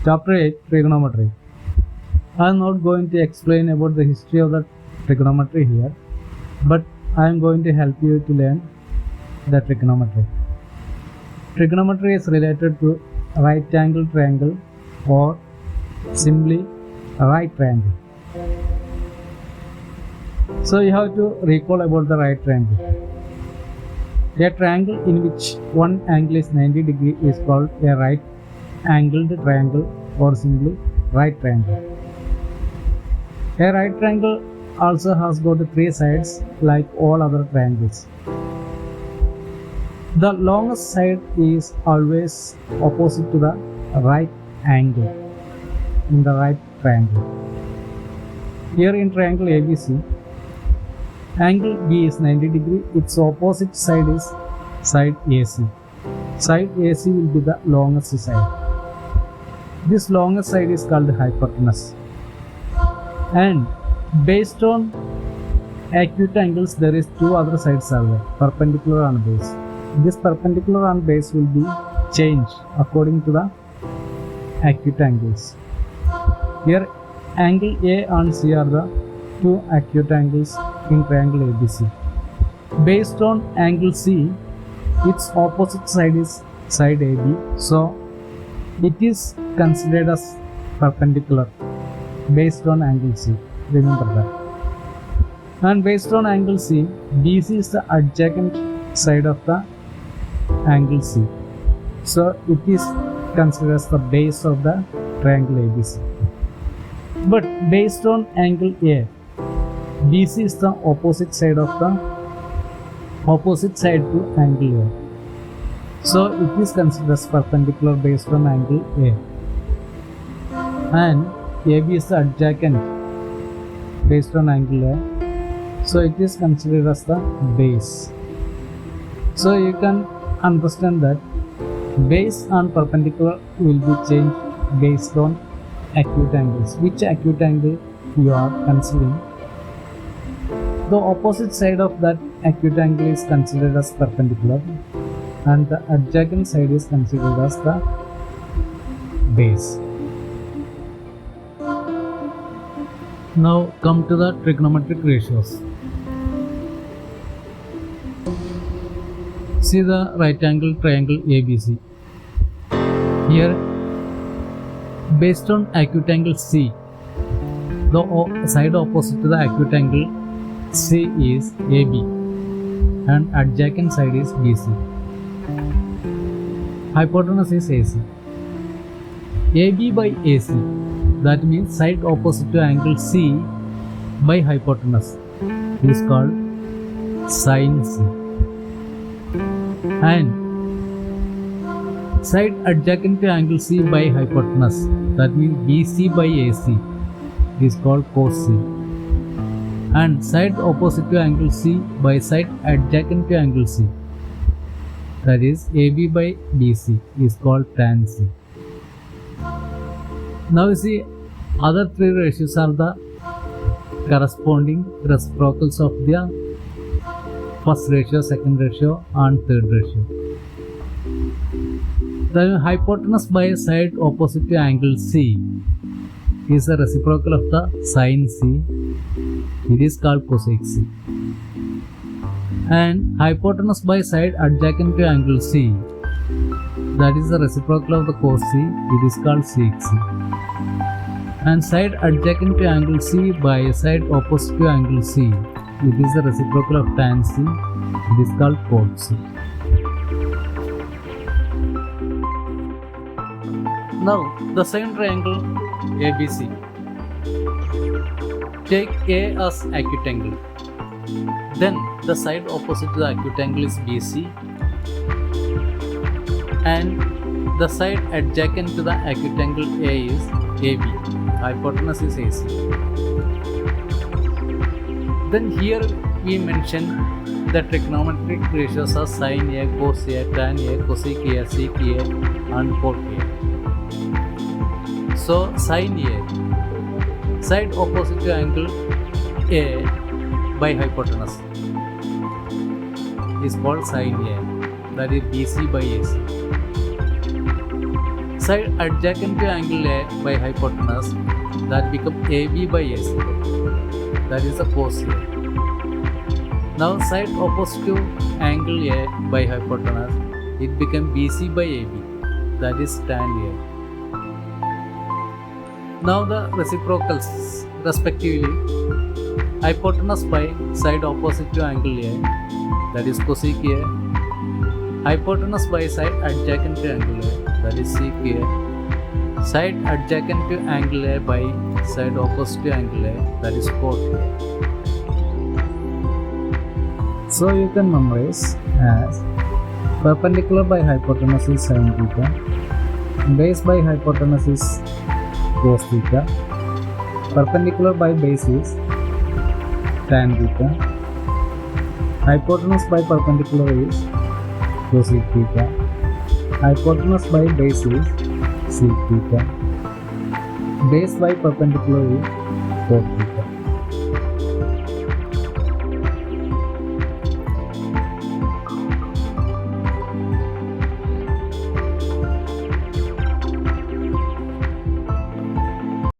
Chapter 8 Trigonometry. I am not going to explain about the history of the trigonometry here, but I am going to help you to learn the trigonometry. Trigonometry is related to right angle triangle or simply right triangle. So you have to recall about the right triangle. A triangle in which one angle is 90 degree is called a right angled triangle or simply right triangle. A right triangle also has got three sides like all other triangles. The longest side is always opposite to the right angle in the right triangle. Here in triangle ABC, angle B is 90 degree, its opposite side is side AC. Side AC will be the longest side. This longest side is called hypotenuse. And based on acute angles, there is two other sides are there, perpendicular and base. This perpendicular and base will be changed according to the acute angles. Here angle A and C are the two acute angles in triangle ABC. Based on angle C, its opposite side is side AB, so it is considered as perpendicular based on angle C. Remember that. And based on angle C, BC is the adjacent side of the angle C, so it is considered as the base of the triangle ABC. But based on angle A, BC is the opposite side to angle A, so it is considered as perpendicular based on angle A. And AB is the adjacent based on angle A, so it is considered as the base. So you can understand that base and perpendicular will be changed based on acute angles. Which acute angle you are considering, the opposite side of that acute angle is considered as perpendicular and the adjacent side is considered as the base. Now come to the trigonometric ratios. See the right angle triangle ABC. Here, based on acute angle C, the side opposite to the acute angle C is AB and adjacent side is BC. Hypotenuse is AC. AB by AC, that means side opposite to angle C by hypotenuse, is called sin C. And side adjacent to angle C by hypotenuse, that means BC by AC, is called cos C. And side opposite to angle C by side adjacent to angle C, that is AB by BC, is called tan C. Now you see, other three ratios are the corresponding reciprocals of the first ratio, second ratio and third ratio. The hypotenuse by side opposite to angle C is a reciprocal of the sin C. It is called cosec C. And hypotenuse by side adjacent to angle C, that is the reciprocal of the cos C. It is called sec C. And side adjacent to angle C by side opposite to angle C, it is the reciprocal of tan C. It is called cot C. Now the same triangle ABC. Take A as acute angle. Then the side opposite to the acute angle is BC and the side adjacent to the acute angle A is AB. Hypotenuse is AC. Then here we mention the trigonometric ratios are sin A, cos A, tan A, cosec A, sec A and cot A. So sin A, side opposite to angle A by hypotenuse, is called sin A, that is BC by AC. Side adjacent to angle A by hypotenuse, that become AB by AC. That is the cos A. Now side opposite to angle A by hypotenuse, it became BC by AB. That is tan A. Now the reciprocals respectively. Hypotenuse by side opposite to angle A, that is cosec A. Hypotenuse by side adjacent to angle A, that is sec A. Side adjacent to angle A by side opposite to angle A, that is cot A. So you can memorize as perpendicular by hypotenuse is sin theta, base by hypotenuse is cos theta, perpendicular by base is tan theta, hypotenuse by perpendicular is cosec theta, hypotenuse by base is sec theta, base by perpendicular is cot theta.